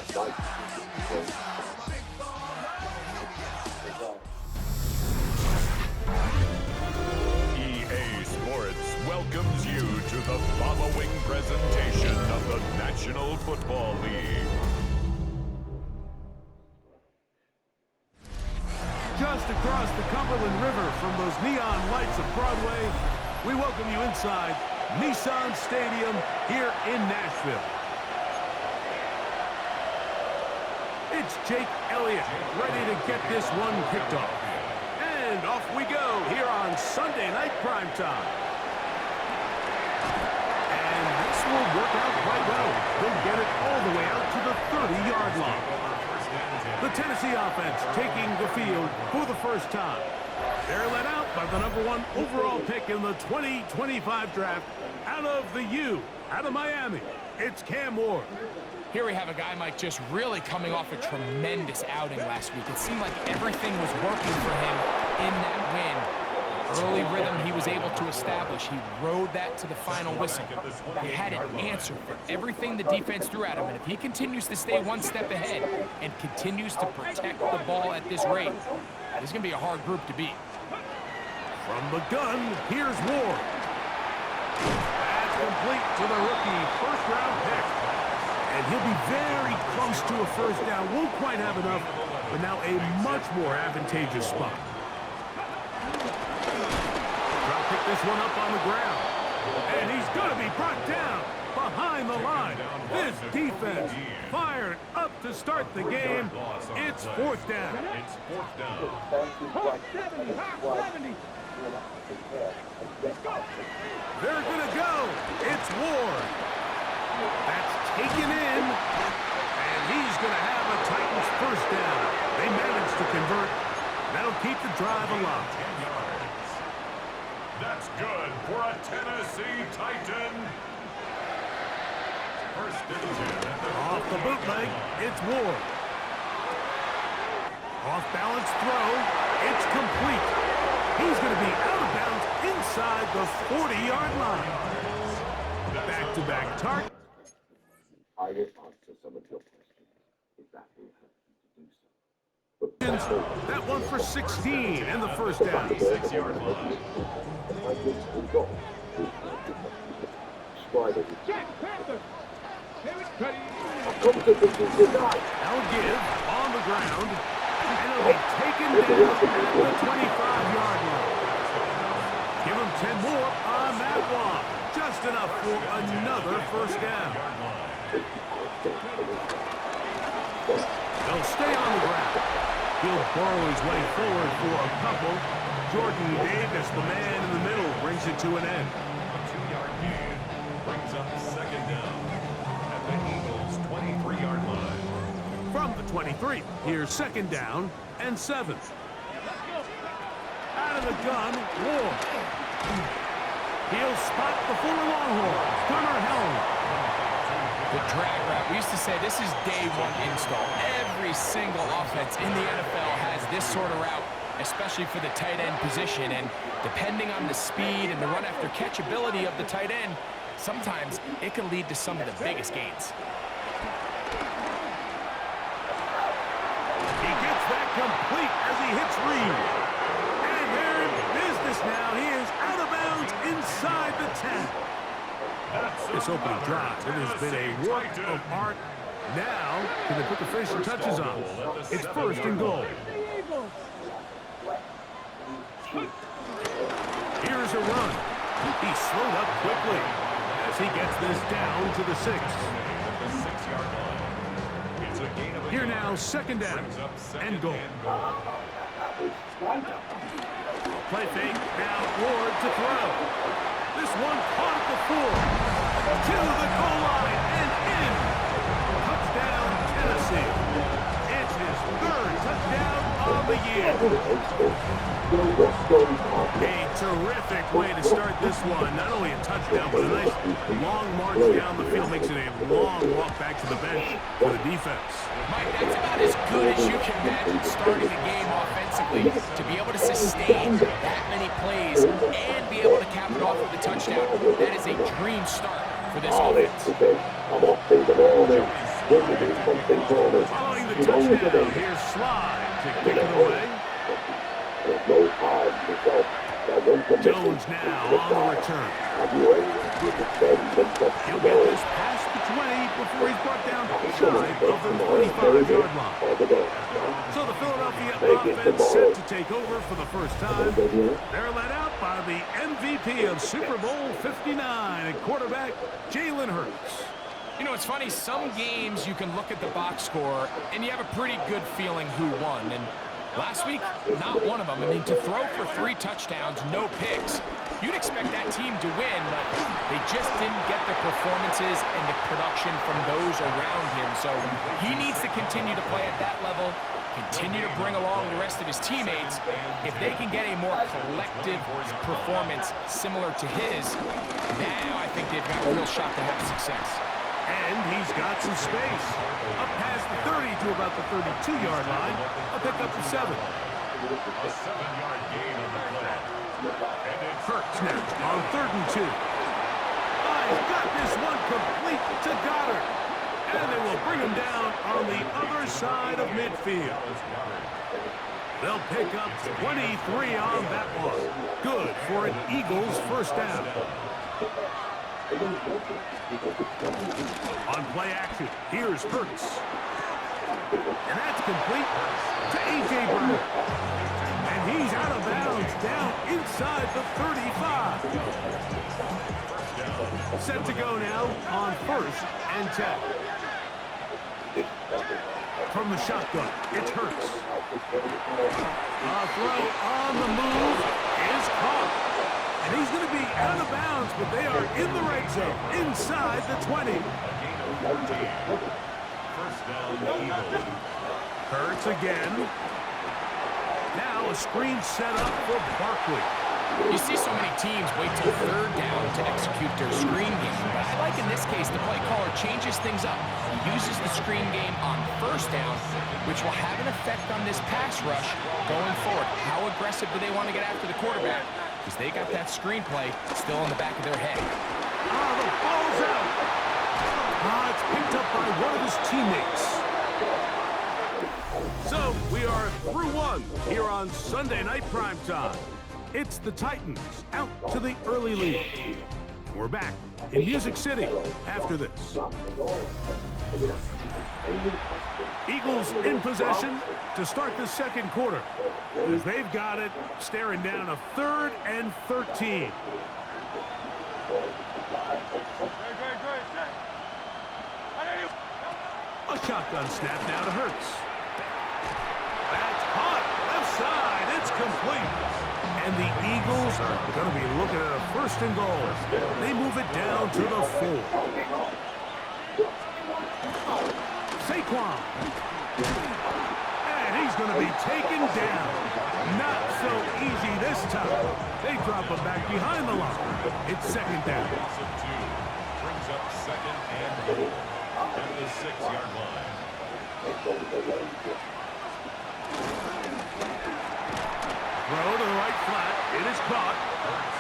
EA Sports welcomes you to the following presentation of the National Football League. Just across the Cumberland River from those neon lights of Broadway, we welcome you inside Nissan Stadium here in Nashville. It's Jake Elliott ready to get this one kicked off. And off we go here on Sunday Night Primetime. And this will work out quite well. They'll get it all the way out to the 30-yard line. The Tennessee offense taking the field for the first time. They're led out by the #1 overall pick in the 2025 draft out of the U, out of Miami. It's Cam Ward. Here we have a guy, Mike, just really coming off a tremendous outing last week. It seemed like everything was working for him in that win. Early rhythm he was able to establish. He rode that to the final whistle. He had an answer for everything the defense threw at him. And if he continues to stay one step ahead and continues to protect the ball at this rate, this is going to be a hard group to beat. From the gun, here's Ward. That's complete to the rookie first-round pick. And he'll be very close to a first down. Won't quite have enough, but now a much more advantageous spot. Try to pick this one up on the ground. And he's going to be brought down behind the line. This defense fired up to start the game. It's fourth down. It's fourth down. They're going to go. It's Ward. That's taken in. And he's going to have a Titans first down. They managed to convert. That'll keep the drive alive. 10 yards. That's good for a Tennessee Titan. First and 10. Off the bootleg, it's Ward. Off-balance throw. It's complete. He's going to be out of bounds inside the 40-yard line. Back-to-back target. I will answer some of your questions, if that will help you to do so. That one for 16 and the first down. 6-yard line. Now give on the ground, and it'll be taken down at the 25-yard line. Give him 10 more on that one. Just enough for another first down. They'll stay on the ground. He'll burrow his way forward for a couple. Jordan Davis, the man in the middle, brings it to an end. A 2-yard gain brings up second down at the Eagles' 23-yard line. From the 23, here's second down and 7. Out of the gun, Ward. He'll spot the former Longhorn, Gunnar Helm. The drag route. We used to say this is day one install. Every single offense in the NFL has this sort of route, especially for the tight end position. And depending on the speed and the run after catch ability of the tight end, sometimes it can lead to some of the biggest gains. He gets that complete as he hits Reed. And they're in business now. He is out of bounds inside the 10. This opening drive, it has been a work of art. Now, can they put the finishing touches on? It's first and goal. Here's a run. He slowed up quickly as he gets this down to the 6. Here now, second down and goal. Play fake, now Ward to throw. This one caught at the 4. To the goal line and in. Touchdown, Tennessee. It's his third touchdown of the year. A terrific way to start this one. Not only a touchdown, but a nice long march down the field. Makes it a long walk back to the bench for the defense. Mike, that's about as good as you can imagine starting the game offensively. To be able to sustain that many plays and be able to cap it off with a touchdown, that is a dream start for this offense. Following the touchdown, here's Slide to kick it away. Jones now on the return. He'll get this past the 20 before he's brought down shy of the 25-yard line. So the Philadelphia offense set to take over for the first time. They're led out by the MVP of Super Bowl 59 at quarterback Jalen Hurts. You know, it's funny, some games you can look at the box score and you have a pretty good feeling who won. And last week, not one of them. I mean, to throw for 3 touchdowns, no picks, you'd expect that team to win, but they just didn't get the performances and the production from those around him. So he needs to continue to play at that level, continue to bring along the rest of his teammates. If they can get a more collective performance similar to his, now I think they've got a real shot to have success. And he's got some space. Up past the 30 to about the 32-yard line. A pick up to 7. A 7-yard gain on the play. Hurts now on 3rd and 2. He's got this one complete to Goddard. And they will bring him down on the other side of midfield. They'll pick up 23 on that one. Good for an Eagles first down. On play action, here's Hurts. And that's complete to A.J. Brown. And he's out of bounds down inside the 35. Set to go now on 1st and 10. From the shotgun, it's Hurts. A throw on the move is caught. And he's going to be out of bounds, but they are in the red zone, inside the 20. Hurts again. Now a screen set up for Barkley. You see so many teams wait till 3rd down to execute their screen game, but I like in this case the play caller changes things up. He uses the screen game on 1st down, which will have an effect on this pass rush going forward. How aggressive do they want to get after the quarterback? Because they got that screenplay still in the back of their head. The ball's out. It's picked up by one of his teammates. So we are through one here on Sunday Night Primetime. It's the Titans out to the early lead. We're back in Music City after this. Eagles in possession to start the 2nd quarter. As they've got it, staring down a 3rd and 13. A shotgun snap now to Hurts. That's hot. Left side. It's complete. And the Eagles are going to be looking at a 1st and goal. They move it down to the 4. Saquon. And he's going to be taken down. Not so easy this time. They drop him back behind the line. It's 2nd down. Brings up 2nd and goal at the 6-yard line. Throw to the right flat. It is caught.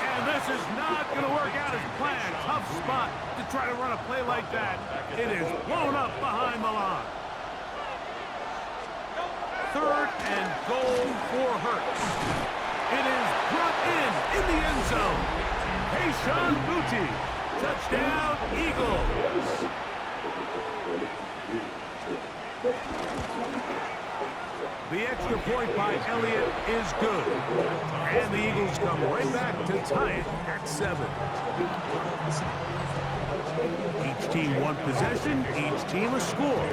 And this is not going to work out as planned. Tough spot to try to run a play like that. It is blown up behind the line. 3rd and goal for Hurts. It is brought in the end zone. Kayshon Boutte. Touchdown, Eagles. The extra point by Elliott is good. And the Eagles come right back to tie it at 7. Each team one possession, each team a score.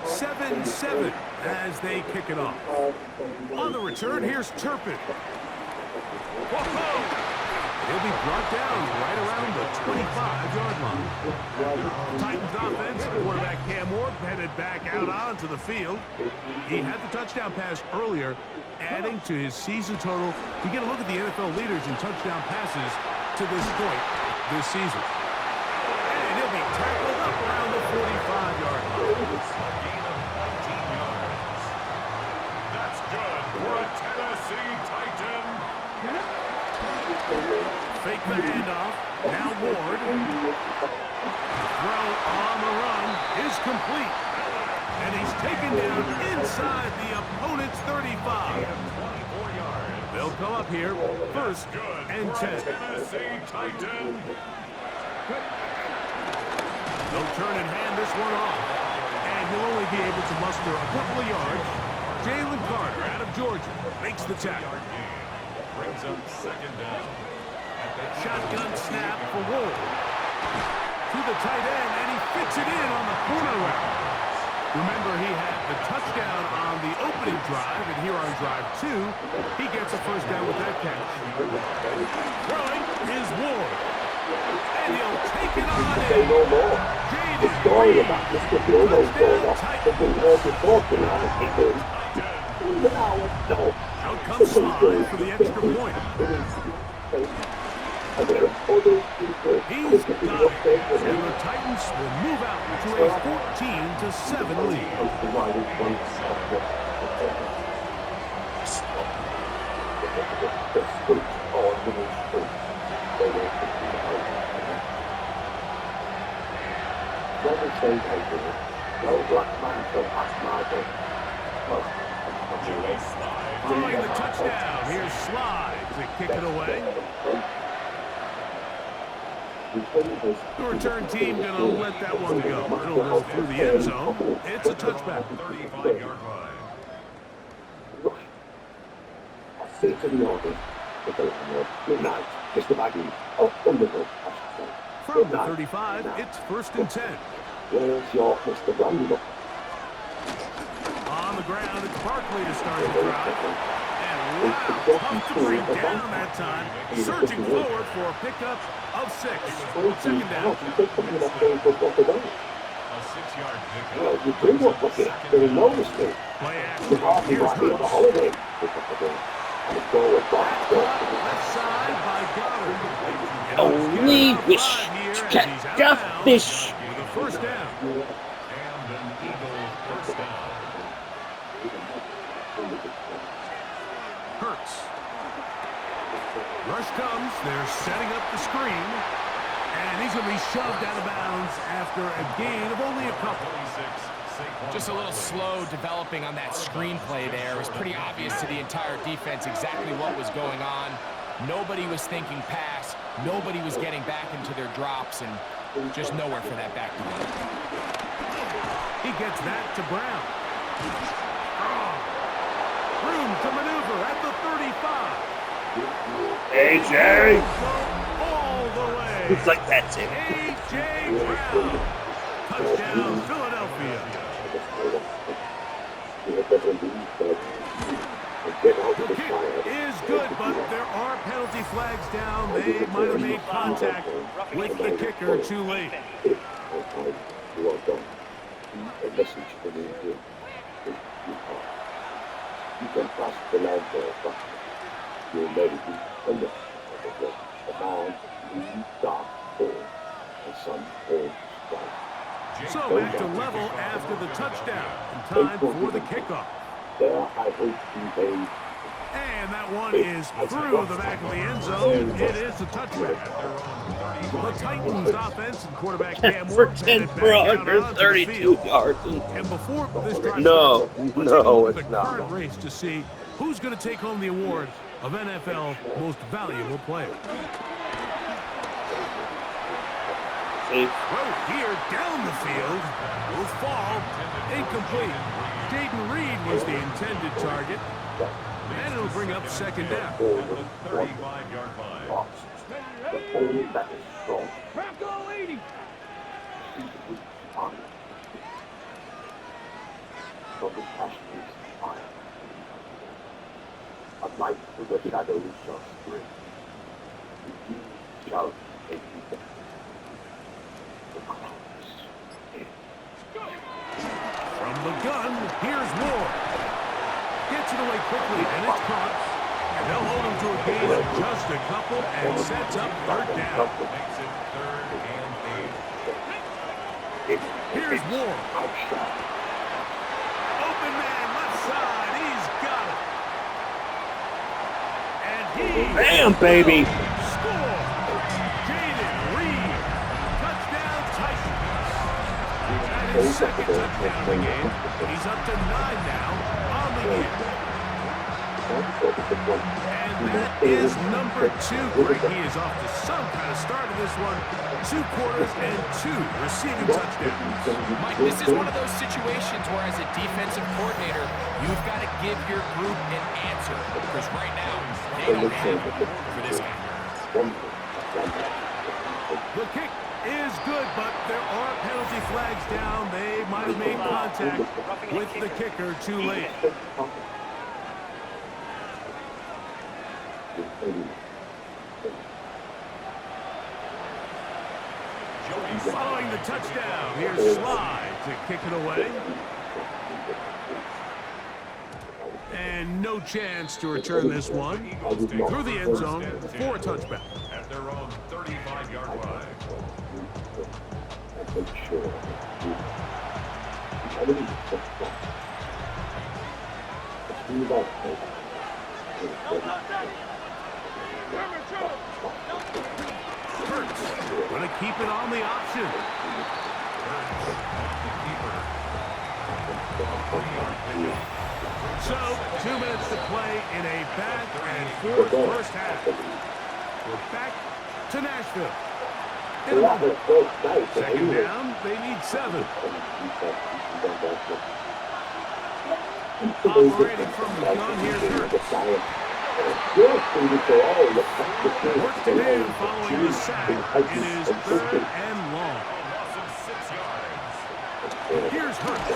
7-7 as they kick it off. On the return, here's Turpin. Whoa! He'll be brought down right around the 25-yard line. Titans offense, quarterback Cam Ward headed back out onto the field. He had the touchdown pass earlier, adding to his season total. You get a look at the NFL leaders in touchdown passes to this point this season. And he'll be tackled up around the 45-yard line. That's good for a Tennessee Titan. Fake the handoff. Now Ward. Throw on the run is complete. inside the opponent's 35. They'll come up here, first and 10. Tennessee Titan. They'll turn and hand this one off. And he'll only be able to muster a couple of yards. Jalen Carter out of Georgia makes the tackle. Brings up second down. Shotgun snap for Ward. To the tight end, and he fits it in on the corner route. Remember, he had the touchdown on the opening drive, and here on drive 2, he gets a first down with that catch. Throwing is Ward. And he'll take it on Say in. no more. The story about Mr. Bilbo's going off has been more reported on it. No. Out comes Slide for the extra point. He's got it. And the Titans will move out to a 14-7 lead. Throwing the touchdown. Here's Slide to kick it away. The return team going to let that one go. It'll go through the end zone. It's a touchback. 35-yard line. I say to the audience, good night, Mr. Baggy. Oh, wonderful, I should say. From the 35, it's first and 10. Where's your Mr. Bramble? On the ground, it's Barkley to start the drive. And wow, tough to bring down that time. Surging forward for a pickup of 6. Second down. You said something about going for a down. A 6-yard pickup. Well, you do what looking at. There is no mistake. Play The action. party Here's might be on a Hurts. holiday. Pick up the ball. And it's going with back. Left side by Goddard. And Only he's wish getting out to five catch here, and he's out a of bounds fish. with a first down. And an Eagle first down. Hurts. Rush comes. They're setting up the screen. And he's going to be shoved out of bounds after a gain of only a couple. 26, Saquon Just a little Barkley. slow developing on that screenplay there. It was pretty obvious to the entire defense exactly what was going on. Nobody was thinking pass. Nobody was getting back into their drops, and just nowhere for that back to go. He gets that to Brown. Room to maneuver at the 35. AJ! All the way. It's like that's it. A.J. Brown. Touchdown, Philadelphia. The kick is good, but there are penalty flags down. They might have made contact with the kicker too late. You are done. A message for me here. You can pass the line for a fact. You'll never be under a man in dark hole and some old strike. So back to level after the touchdown. And time for the kickoff. There I hope you made. And that one is through the back of the end zone. It is a touchback. The Titans offense and quarterback Cam For Ward 10 batted for back down onto the 132 field. yards. And before this drive No, starts, let's no, take a look it's at the not. current race to see who's going to take home the award of NFL Most Valuable Player. See? Well, here down the field will fall incomplete. Jaden Reed was the intended target, and it'll bring up second down. At the 35-yard line. The only that is strong. But the passion is fire. A light through the shadows shall spring. The deep shall take you. The clouds end. From the gun, here's Ward. Gets it away quickly, and it's caught. And they'll hold him to a gain of just a couple and sets up third down. Makes it 3rd and 8. Here's Ward. Outshot. Open man, left side. He's got it. And he Bam, baby! score. Jaden Reed. Touchdown Titans. That is second touchdown of the game. He's up to 9 now on the year. And that is number 2. Greg, he is off to some kind of start in this one. 2 quarters and 2 receiving touchdowns. Mike, this is one of those situations where as a defensive coordinator, you've got to give your group an answer. Because right now, they don't have it for this guy. The kick is good, but there are penalty flags down. They might have made contact with the kicker too late. Following the touchdown, here's Slide to kick it away. And no chance to return this one through the end zone for a touchback. At their own 35-yard line. Hurts going to keep it on the option. So, 2 minutes to play in a back and forth first half. We're back to Nashville. In a moment. Second down, they need 7. Operating from the gun, here's Hurts. Work to do following the sack. It is 3rd and long. Here's Hurts.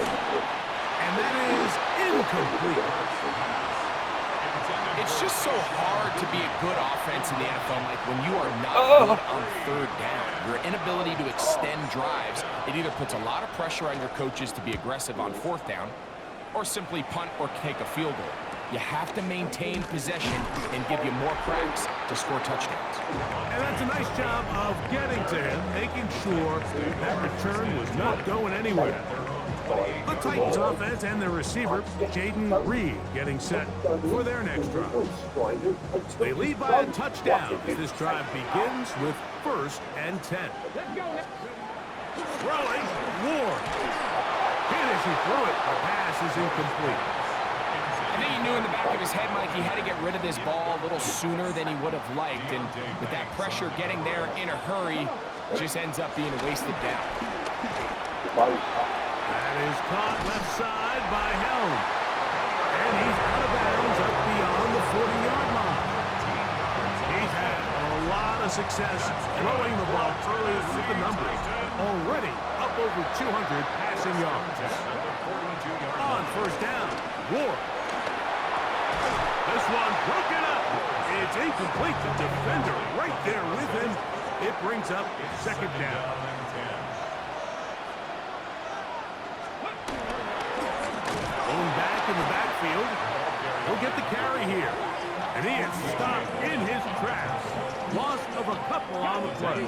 And that is incomplete. It's just so hard to be a good offense in the NFL, Mike, when you are not good on 3rd down. Your inability to extend drives, it either puts a lot of pressure on your coaches to be aggressive on 4th down, or simply punt or take a field goal. You have to maintain possession and give you more cracks to score touchdowns. And that's a nice job of getting to him, making sure that return was not going anywhere. The Titans offense and their receiver, Jaden Reed, getting set for their next drive. They lead by a touchdown as this drive begins with 1st and 10. Throwing, Ward. Finishing through it, the pass is incomplete. I think he knew in the back of his head, Mike, he had to get rid of this ball a little sooner than he would have liked. And with that pressure getting there in a hurry, just ends up being a wasted down. That is caught left side by Helm. And he's out of bounds up beyond the 40-yard line. He's had a lot of success throwing the ball early with the numbers. Already up over 200 passing yards. On 1st down, Ward. This one broken up. It's incomplete. The defender right there with him. It brings up 2nd down. Going back in the backfield. He'll get the carry here. And he is stopped in his tracks. Loss of a couple on the play.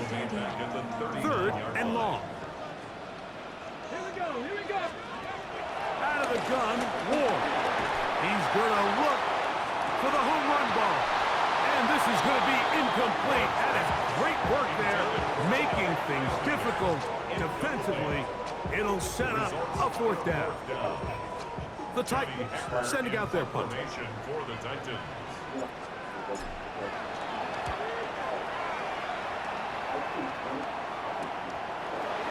3rd and long. Here we go. Out of the gun, Ward. He's going to look for the home run ball. And this is going to be incomplete. That is great work there, making things difficult defensively. It'll set up a 4th down. The Titans sending out their punt. For the Titans.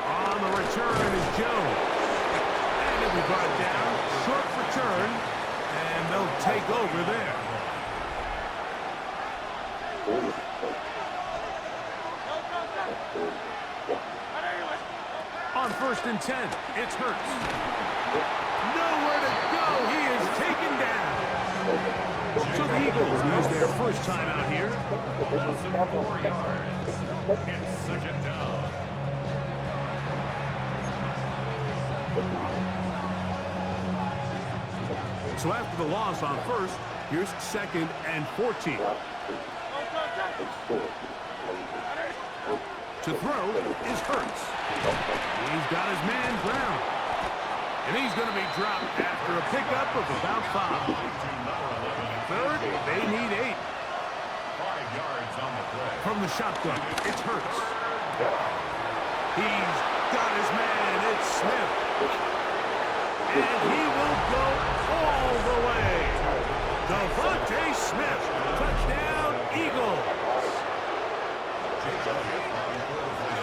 On the return is Jones. And it'll be brought down. Short return. And they'll take over there. On 1st and 10, it's Hurts. Nowhere to go. He is taken down. So the Eagles lose their first time out here. 4 yards. It's 2nd down. So after the loss on 1st, here's 2nd and 14. To throw is Hurts. He's got his man ground. And he's going to be dropped after a pickup of about 5. 3rd, they need 8. 5 yards on the play. From the shotgun, it's Hurts. He's got his man. It's Smith. And he will go all the way. Devontae Smith, touchdown, Eagles.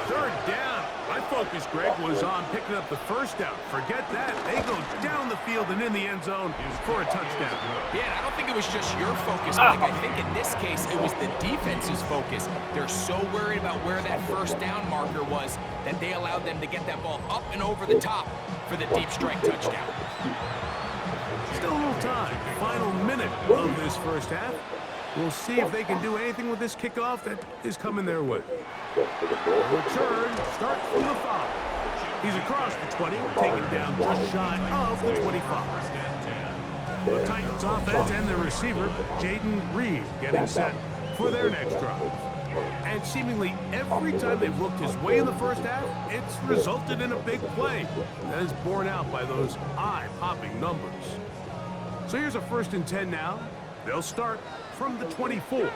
Third down. My focus, Greg, was on picking up the first down. Forget that. They go down the field and in the end zone for a touchdown. Yeah, and I don't think it was just your focus, Mike. I think in this case, it was the defense's focus. They're so worried about where that first down marker was that they allowed them to get that ball up and over the top for the deep strike touchdown. Still a little time. Final minute of this first half. We'll see if they can do anything with this kickoff that is coming their way. Return starts from the 5. He's across the 20, taken down just shy of the 25. The Titans offense and their receiver, Jaden Reed, getting set for their next drive. And seemingly every time they've looked his way in the first half, it's resulted in a big play that is borne out by those eye-popping numbers. So here's a 1st and 10 now. They'll start from the 24.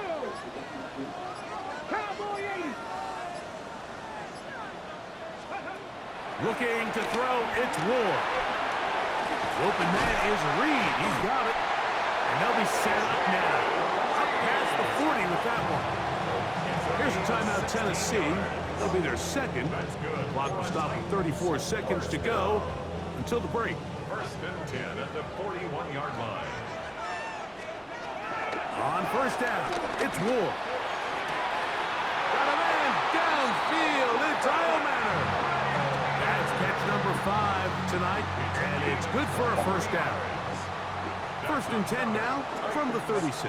Looking to throw, it's Ward. The open man is Reed. He's got it. And they'll be set up now. Up past the 40 with that one. Here's a timeout, Tennessee. That'll be their second. The clock will stop with 34 seconds to go until the break. 1st and 10 at the 41-yard line. On first down, it's Ward. Got a man downfield. It's Eilmanner. That's catch number 5 tonight, and it's good for a first down. 1st and 10 now from the 36.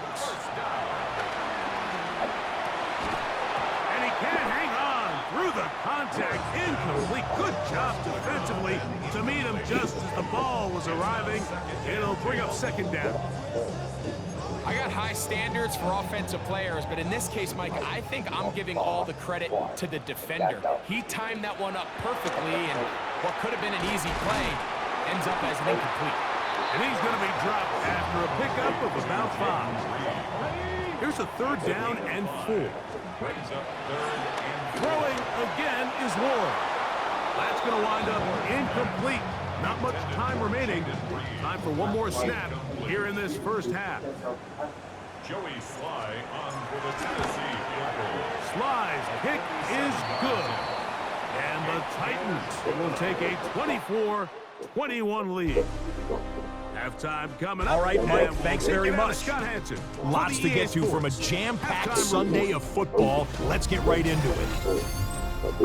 And he can't hang on through the contact. Incomplete. Good job defensively to meet him just as the ball was arriving. It'll bring up 2nd down. I got high standards for offensive players, but in this case, Mike, I think I'm giving all the credit to the defender. He timed that one up perfectly, and what could have been an easy play ends up as an incomplete. And he's going to be dropped after a pickup of about 5. Here's a 3rd down and 4. Throwing again is Ward. That's going to wind up incomplete. Not much time remaining. Time for one more snap here in this first half. Joey Sly on for the Tennessee field goal. Sly's kick is good. And the Titans will take a 24-21 lead. Halftime coming up. All right, Mike, And thanks we'll very take it out of much. Scott Hansen. Lots to get to from a jam-packed Sunday of football. Let's get right into it.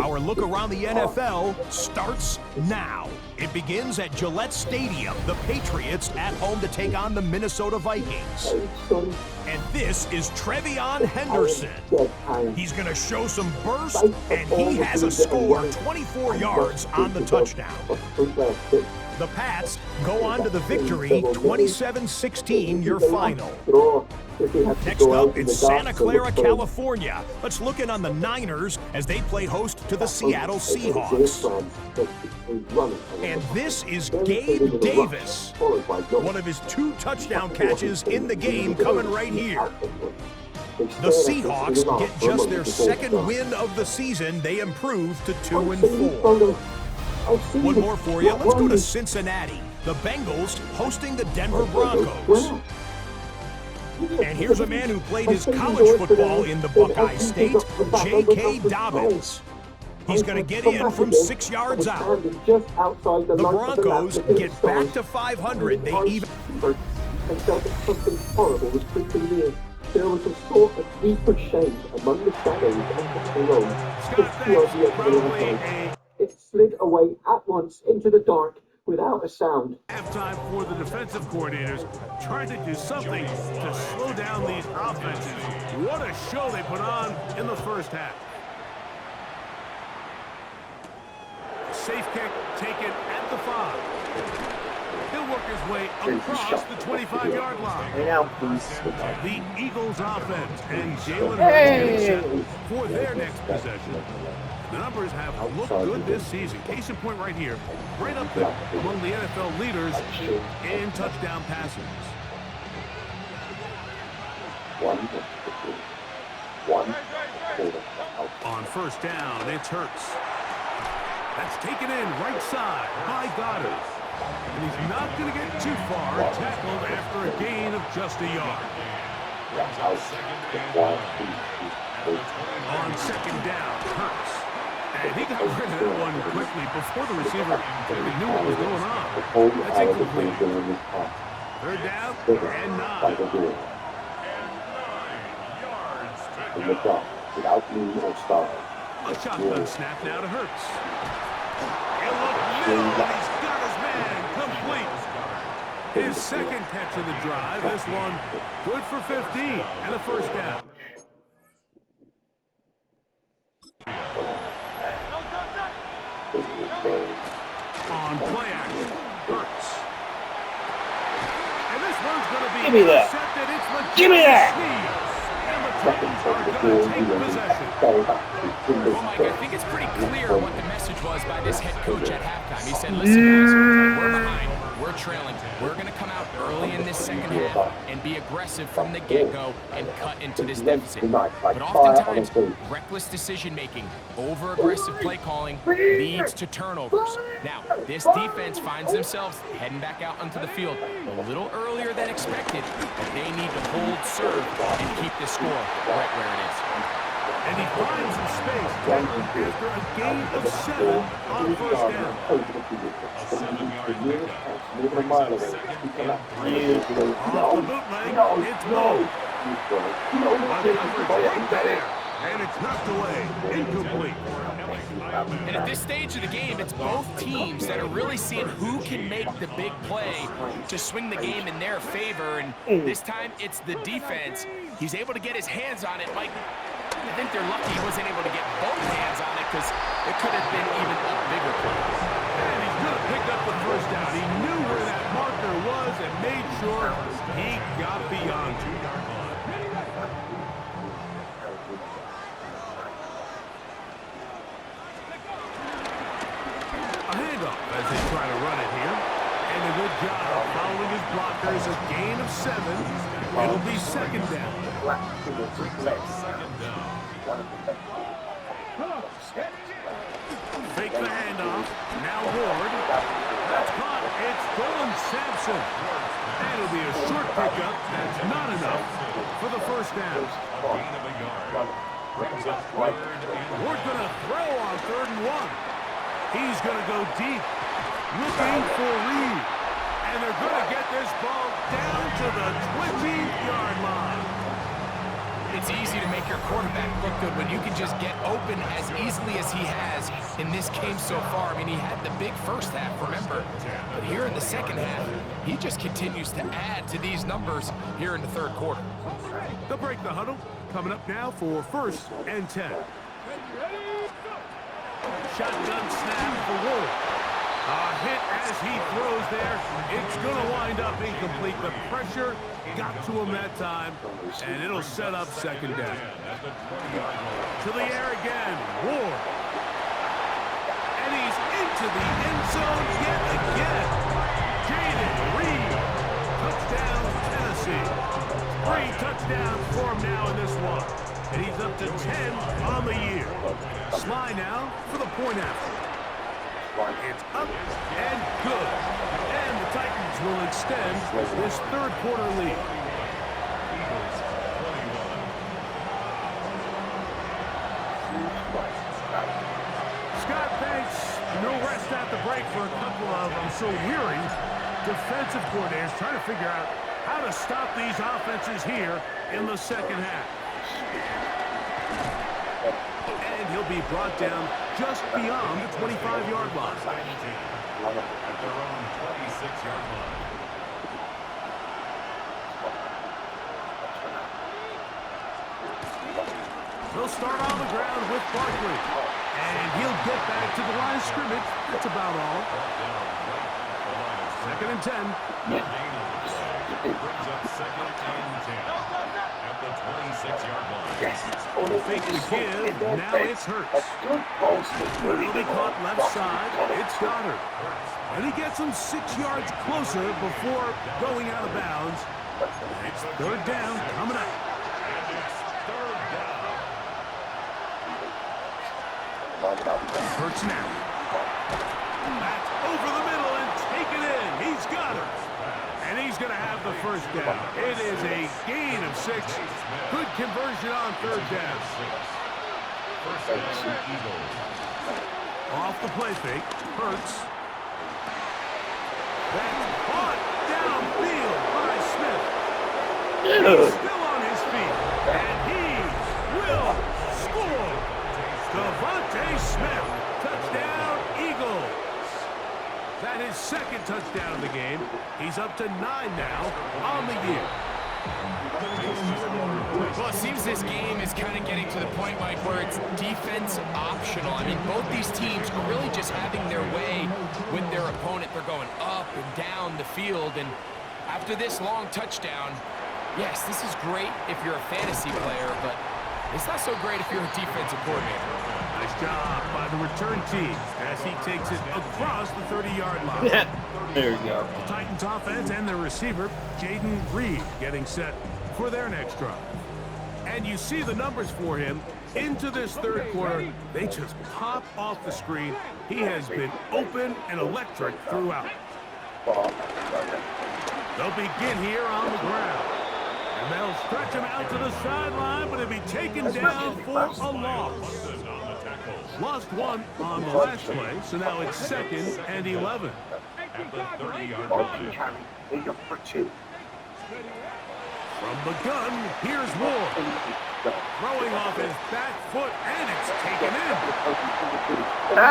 Our look around the NFL starts now. It begins at Gillette Stadium. The Patriots at home to take on the Minnesota Vikings. And this is Trevion Henderson. He's going to show some burst, and he has a score, 24 yards on the touchdown. The Pats go on to the victory, 27-16, your final. Next up, it's Santa Clara, California. Let's look in on the Niners as they play host to the Seattle Seahawks. And this is Gabe Davis. One of his 2 touchdown catches in the game coming right here. The Seahawks get just their 2nd win of the season. They improve to 2-4. One more for you. Let's go to Cincinnati. The Bengals hosting the Denver Broncos. And here's a man who played his college football in the Buckeye State, J.K. Dobbins. He's going to get in from 6 yards out. The Broncos get back to 500. They even... And felt that something horrible was creeping near. There was a sort of deeper shade among the shadows of the road. It slid away at once into the dark without a sound. Halftime for the defensive coordinators, trying to do something to slow down these offenses. What a show they put on in the first half. Safe kick taken at the 5. He'll work his way across the 25-yard line. The Eagles offense and Jalen Hurts getting set for their next possession. The numbers have looked good this season. Case in point right here, right up there among the NFL leaders in touchdown passes. On first down, it's Hurts. That's taken in right side by Goddard. And he's not going to get too far, tackled after a gain of just a yard. On second down, Hurts. And he got rid of that one quickly before the receiver even knew what was going on. That's incomplete. Third down and 9. Without me or Star. A shotgun snap now to Hurts. And look, middle, and he's got his man complete. His second catch of the drive. This one good for 15 and a first down. On play action, Hurts. And this one's going to be Give me that. intercepted. It's Give me that. Sneed. And the Titans are going to take possession. Well, Mike, I think it's pretty clear what the message was by this head coach at halftime. He said, listen, guys, we're behind. We're trailing. We're going to come out early in this second half and be aggressive from the get-go and cut into this deficit. But oftentimes, reckless decision-making, over-aggressive play calling leads to turnovers. Now, this defense finds themselves heading back out onto the field a little earlier than expected, but they need to hold serve and keep this score right where it is. And he finds some space tackled after a gain of 7 on first down. Off the bootleg, it's Moe. Right there, and it's knocked away, incomplete. And at this stage of the game, it's both teams that are really seeing who can make the big play to swing the game in their favor. And this time, it's the defense. He's able to get his hands on it. Mike, I think they're lucky he wasn't able to get both hands on it because it could have been even a bigger play. And he's going to pick up the first down. He knew where that marker was and made sure he got beyond it. A handoff as they try to run it here. And a good job following his blockers. A gain of 7. It'll be second down. Fake the handoff. Now Ward. That's caught. It's Dolan Sampson. That'll be a short pickup. That's not enough for the first down. Ward's going to throw on 3rd and 1. He's going to go deep. Looking for Reed. And they're going to get this ball down to the 20-yard line. It's easy to make your quarterback look good when you can just get open as easily as he has in this game so far. I mean, he had the big first half, remember, but here in the second half, he just continues to add to these numbers here in the third quarter. They'll break the huddle. Coming up now for 1st and 10. Shotgun snap for Ward. A hit as he throws there. It's going to wind up incomplete. The pressure got to him that time, and it'll set up second down. To the air again, Ward. And he's into the end zone yet again. Jaden Reed. Touchdown, Tennessee. 3 touchdowns for him now in this one. And he's up to 10 on the year. Sly now for the point after. It's up and good. And the Titans will extend this third quarter lead. Scott Banks, no rest at the break for a couple of, I'm so weary, defensive coordinators trying to figure out how to stop these offenses here in the second half. And he'll be brought down just beyond the 25-yard line. At their own 26-yard line. They'll start on the ground with Barkley. And he'll get back to the line of scrimmage. That's about all. 2nd and 10. Brings up 2nd and 10. At the 26-yard line. Fake the give. Now it's Hurts. He'll be caught left side. It's Goddard. And he gets him 6 yards closer before going out of bounds. It's 3rd down coming up. Hurts now. That's over the middle and taken in. He's got her. And he's going to have the first down. It is a gain of 6. Good conversion on third down. Off the play fake. Hurts. That's caught downfield by Smith. He's still on his feet. And he will score. Devontae Smith. Touchdown, Eagles. That is second touchdown of the game. He's up to 9 now on the year. Well, it seems this game is kind of getting to the point, Mike, where it's defense optional. I mean, both these teams are really just having their way with their opponent. They're going up and down the field, and after this long touchdown, yes, this is great if you're a fantasy player, but it's not so great if you're a defensive coordinator. Nice job by the return team as he takes it across the 30-yard line. There we go. The Titans offense and their receiver, Jaden Reed, getting set for their next drive. And you see the numbers for him into this third quarter. They just pop off the screen. He has been open and electric throughout. They'll begin here on the ground. And they'll stretch him out to the sideline, but he'll be taken down for a loss. Lost 1 on the last play, so now it's 2nd and 11. At the 30-yard line. From the gun, here's Ward. Throwing off his back foot, and it's taken in. He may go.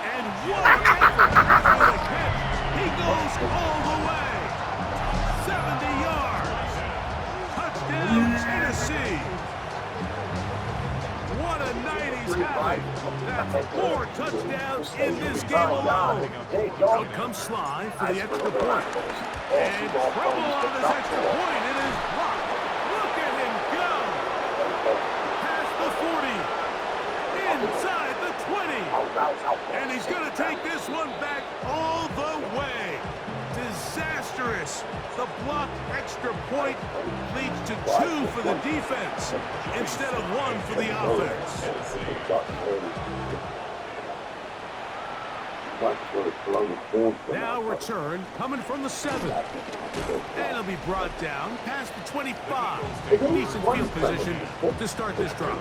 And what an effort for the catch. He goes all the way. 70 yards. Touchdown, Tennessee. What a night he's having. That's 4 touchdowns in this game alone. Out comes Sly for the extra point. And trouble on this extra point. It is blocked. Look at him go. Past the 40. Inside the 20. And he's going to take this one back all the way. Disastrous. The blocked extra point leads to 2 for the defense instead of 1 for the offense. Now return coming from the 7. And he'll be brought down past the 25. Decent field position to start this drive.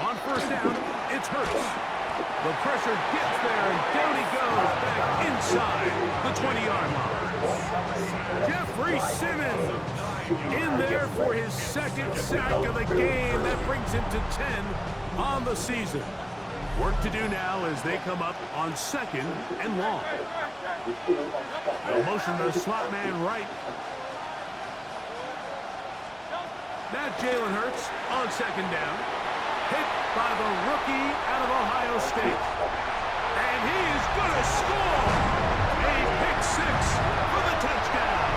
On first down, it's Hurts. The pressure gets there, and down he goes back inside the 20-yard line. Jeffrey Simmons in there for his 2nd sack of the game. That brings him to 10 on the season. Work to do now as they come up on 2nd and long. They'll motion the slot man right. Now Jalen Hurts on 2nd down. Hit by the rookie out of Ohio State. And he is going to score. A pick 6 for the touchdown.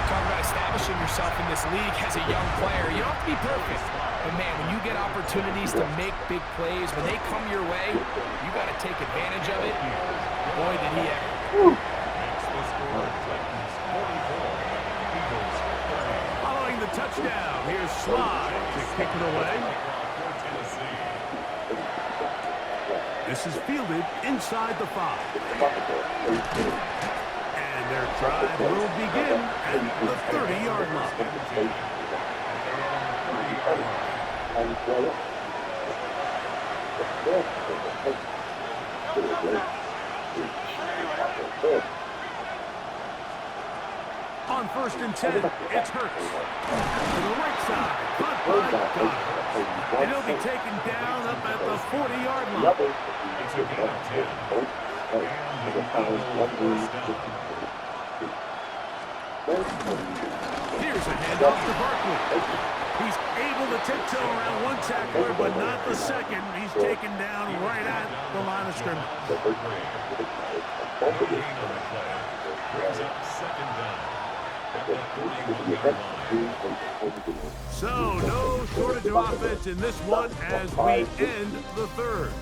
Talk about establishing yourself in this league as a young player. You don't have to be perfect. But, man, when you get opportunities to make big plays, when they come your way, you got to take advantage of it. Boy, did he ever. Following the touchdown, here's Sly to kick it away. This is fielded inside the 5. And their drive will begin at the 30-yard line. On 1st and 10, it's Hurts. To the right side, caught by Goddard. And he'll be taken down up at the 40-yard line. Here's a handoff to Barkley. He's able to tiptoe around one tackler, but not the second. He's taken down right at the line of scrimmage. So, no shortage of offense in this one as we end the third.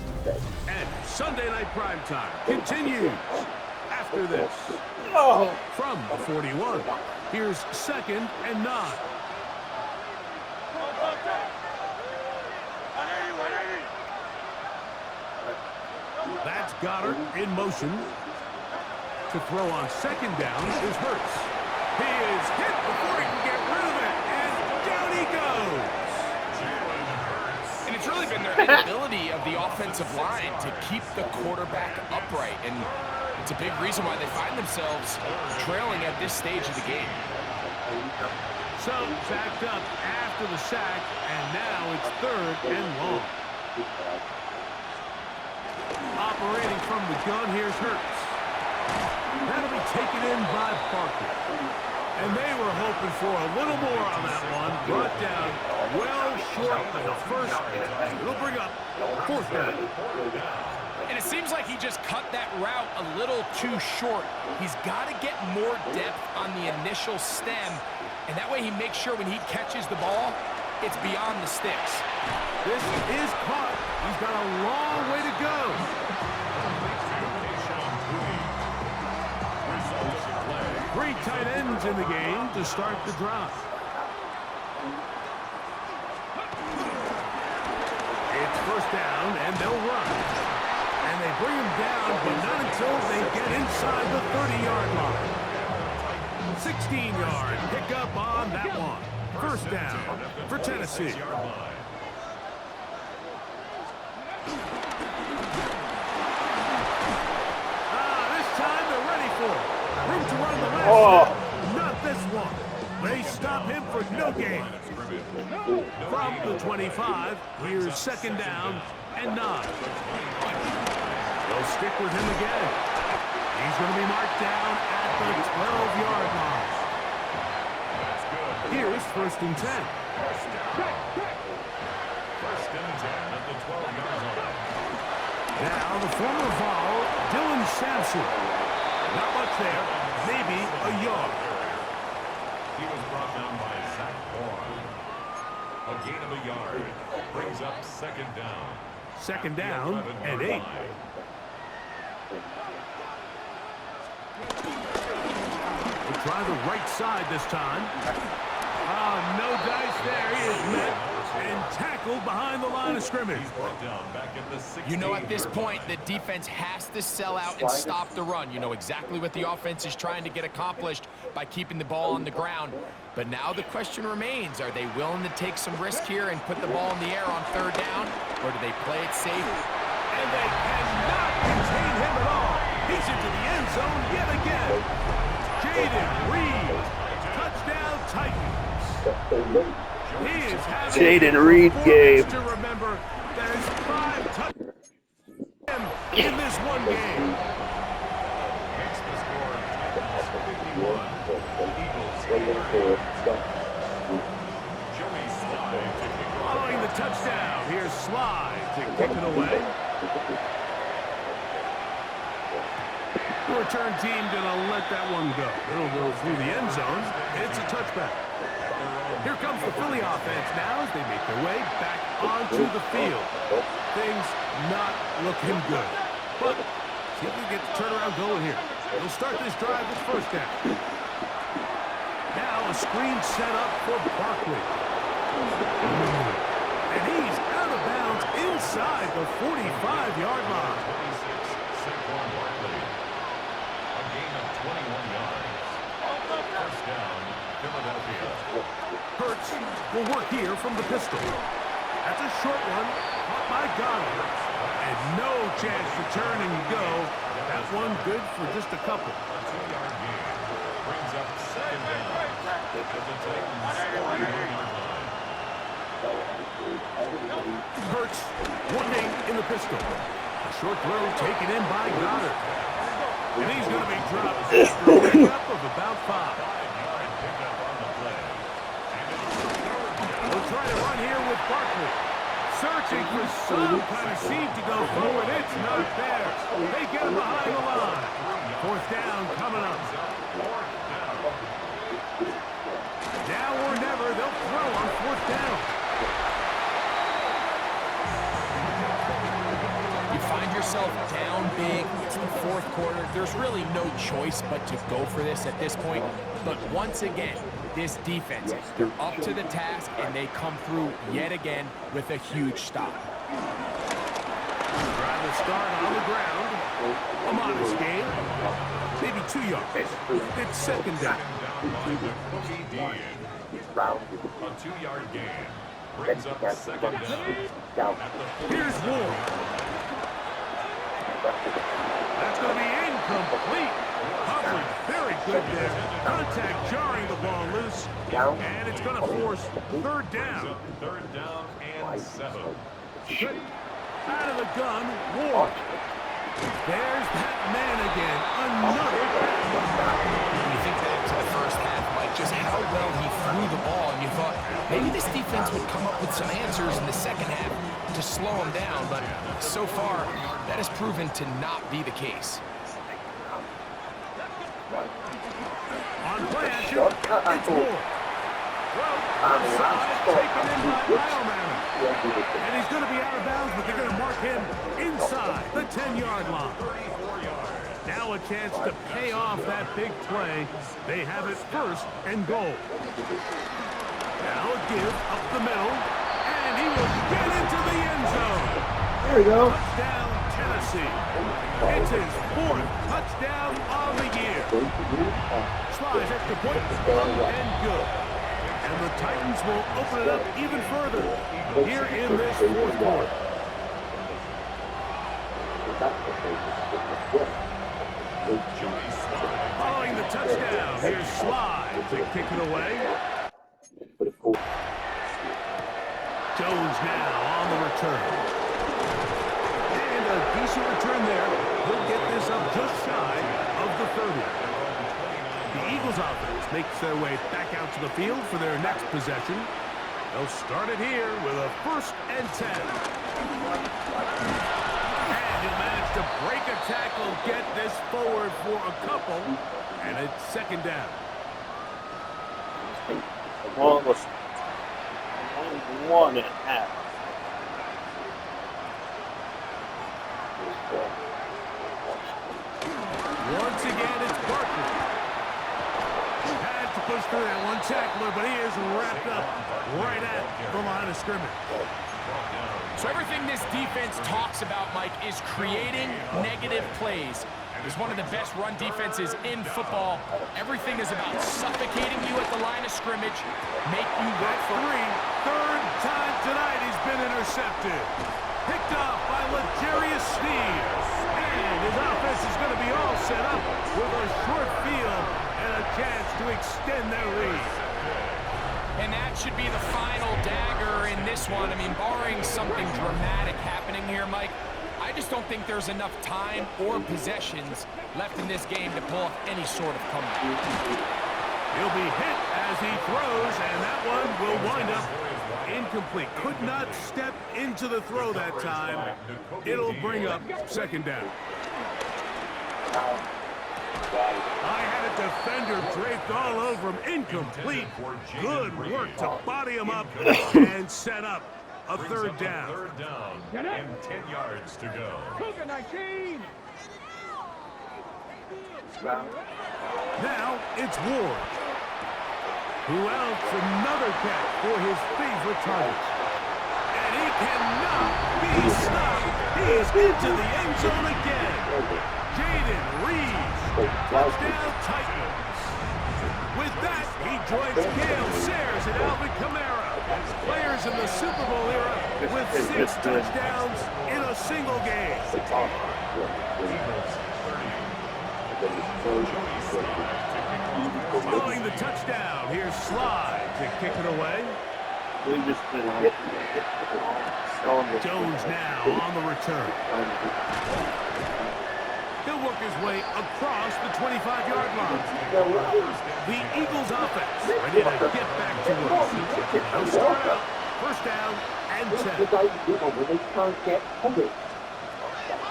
And Sunday Night Primetime continues after this. From the 41, here's 2nd and 9. That's Goddard in motion. To throw on 2nd down is Hurts. He is hit before he can get rid of it, and down he goes. And it's really been their inability of the offensive line to keep the quarterback upright. And it's a big reason why they find themselves trailing at this stage of the game. So, backed up after the sack, and now it's 3rd and long. Operating from the gun, here's Hurts. That'll be taken in by Barkley. And they were hoping for a little more on that one. Brought down well short of the first. It'll bring up 4th down. And it seems like he just cut that route a little too short. He's got to get more depth on the initial stem, and that way he makes sure when he catches the ball, it's beyond the sticks. This is caught. He's got a long way to go. Three tight ends in the game to start the drive. It's 1st down, and they'll run. And they bring him down, but not until they get inside the 30-yard line. 16-yard pickup on that one. 1st down for Tennessee. This time they're ready for it. Room to run the last snap. Not this one. They stop him for no gain. From the 25, here's 2nd down and 9. They'll stick with him again. He's going to be marked down at the 12-yard line. Here's 1st and 10. 1st and 10 at the 12-yard line. Now the former Vol, Dylan Sampson. Not much there, maybe a yard. He was brought down by Zach Warren. A gain of a yard brings up 2nd down. 2nd down and 8. We'll try the right side this time. No dice there. He is met and tackled behind the line of scrimmage. You know, at this point, the defense has to sell out and stop the run. You know exactly what the offense is trying to get accomplished by keeping the ball on the ground. But now the question remains, are they willing to take some risk here and put the ball in the air on 3rd down, or do they play it safe? And they cannot contain him at all. He's into the end zone yet again. Jaden Reed, touchdown Titans. He is having Jaden Reed game. to remember. There's 5 touchdowns in this one game. Makes the score Titans 51. Eagles 4. Joey Slye to kick it. Following the touchdown, here's Slye to kick it away. The return team gonna let that one go. It'll go through the end zone. It's a touchback. Here comes the Philly offense now as they make their way back onto the field. Things not looking good. But see if we get the turnaround going here. They'll start this drive with 1st down. Now a screen set up for Barkley. And he's out of bounds inside the 45-yard line. 26, Saquon Barkley. A gain of 21 yards. 1st down, Philadelphia. Hurts will work here from the pistol. That's a short one, caught by Goddard. And no chance to turn and go. That one good for just a couple. A 2-yard gain brings up 2nd down at the Titans 41-yard line. Hurts working in the pistol. A short throw taken in by Goddard. And he's going to be dropped after a pickup of about 5. 5-yard pickup on the play. We'll try to run here with Barkley. Searching for some kind of seam to go forward. It's not there. They get him behind the line. 4th down coming up. on fourth down. You find yourself down big. It's the fourth quarter. There's really no choice but to go for this at this point. But once again, this defense, they're up to the task, and they come through yet again with a huge stop. Try to start on the ground. A modest gain. Maybe 2 yards. It's second down. A 2-yard gain brings up second down. Here's Ward. That's going to be incomplete. Hubbard, very good there. Contact jarring the ball loose. And it's going to force third down. Third down and 7. Out of the gun, Ward. There's that man again. Another. When you think back to the first half, Mike, just how well he threw the ball, and you thought maybe this defense would come up with some answers in the second half to slow him down, but so far, that has proven to not be the case. On play action, it's Ward. Well, outside, taken in by Bioman. And he's going to be out of bounds, but they're going to mark him inside the 10-yard line. Now a chance to pay off that big play. They have it first and goal. Now a give up the middle, and he will get into the end zone. There we go. Touchdown, Tennessee. It's his fourth touchdown on the year. Slides at the point, and good. And the Titans will open it up even further here in this fourth quarter. Following the touchdown, here's Slide to kick it away. Jones now on the return. And a decent return there. He'll get this up just shy of the 30. The Eagles offense makes their way back out to the field for their next possession. They'll start it here with a 1st and 10. And he'll manage to break a tackle, get this forward for a couple, and it's second down. Almost 1.5. Once again, it's Barkley. Had to push through that one tackler, but he is wrapped up right at the line of scrimmage. So everything this defense talks about, Mike, is creating negative plays. It's one of the best run defenses in football. Everything is about suffocating you at the line of scrimmage, make you work for it. Third time tonight he's been intercepted. Picked off by L'Jarius Sneed. And his offense is going to be all set up with a short field and a chance to extend their lead. And that should be the final dagger in this one. I mean, barring something dramatic happening here, Mike, I just don't think there's enough time or possessions left in this game to pull off any sort of comeback. He'll be hit as he throws, and that one will wind up incomplete. Could not step into the throw that time. It'll bring up second down. I had a defender draped all over him. Incomplete. Good work to body him up and set up a third down. Third down and 10 yards to go. Now it's Ward. Who else? Another catch for his favorite target. And he cannot be stopped. He is into the end zone again. Jaden Reed. Touchdown Titans. With that, he joins Gale Sayers and Alvin Kamara. Players in the Super Bowl era with 6 touchdowns in a single game. Following the touchdown, here's Slide to kick it away. Jones now on the return. He'll work his way across the 25-yard line. The Eagles offense ready to get back to work. They'll start out first down and 10.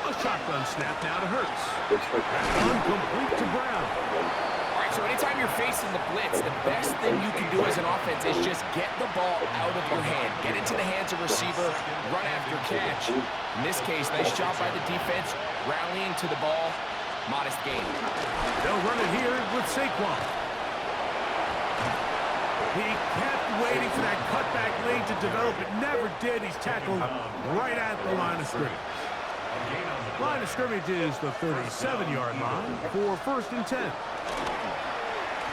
A shotgun snap now to Hurts. Incomplete to Brown. All right, right, so anytime you're facing the blitz, the best thing you can do as an offense is just get the ball out of your hand. Get into the hands of receiver, run after catch. In this case, nice job by the defense, rallying to the ball. Modest gain. They'll run it here with Saquon. He kept waiting for that cutback lane to develop. It never did. He's tackled right at the line of scrimmage. Line of scrimmage is the 37-yard line for 1st and 10.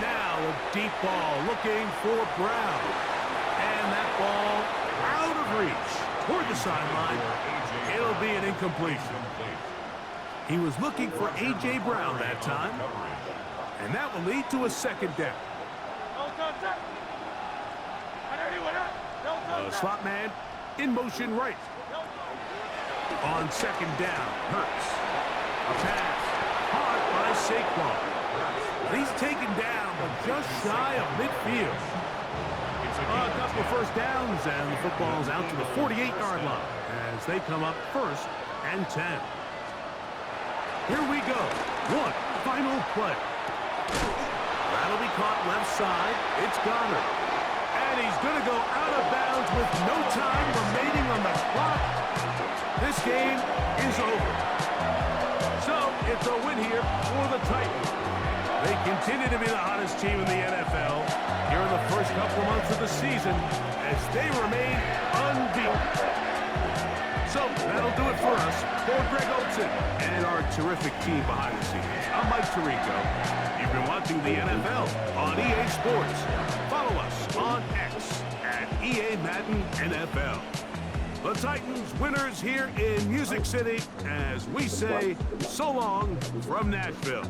Now a deep ball looking for Brown. And that ball out of reach toward the sideline. It'll be an incompletion. He was looking for A.J. Brown that time. And that will lead to a 2nd down. The slot man in motion right. On 2nd down, Hurts. A pass caught by Saquon. He's taken down, but just shy of midfield. A couple of 1st downs, and the football's out to the 48-yard line as they come up 1st and 10. Here we go. One final play. That'll be caught left side. It's Goddard. And he's going to go out of bounds with no time remaining on the clock. This game is over. So, it's a win here for the Titans. They continue to be the hottest team in the NFL here in the first couple of months of the season as they remain unbeaten. So, that'll do it for us. For Greg Olsen and our terrific team behind the scenes, I'm Mike Tirico. You've been watching the NFL on EA Sports. Follow us on X at EA Madden NFL. The Titans winners here in Music City as we say so long from Nashville.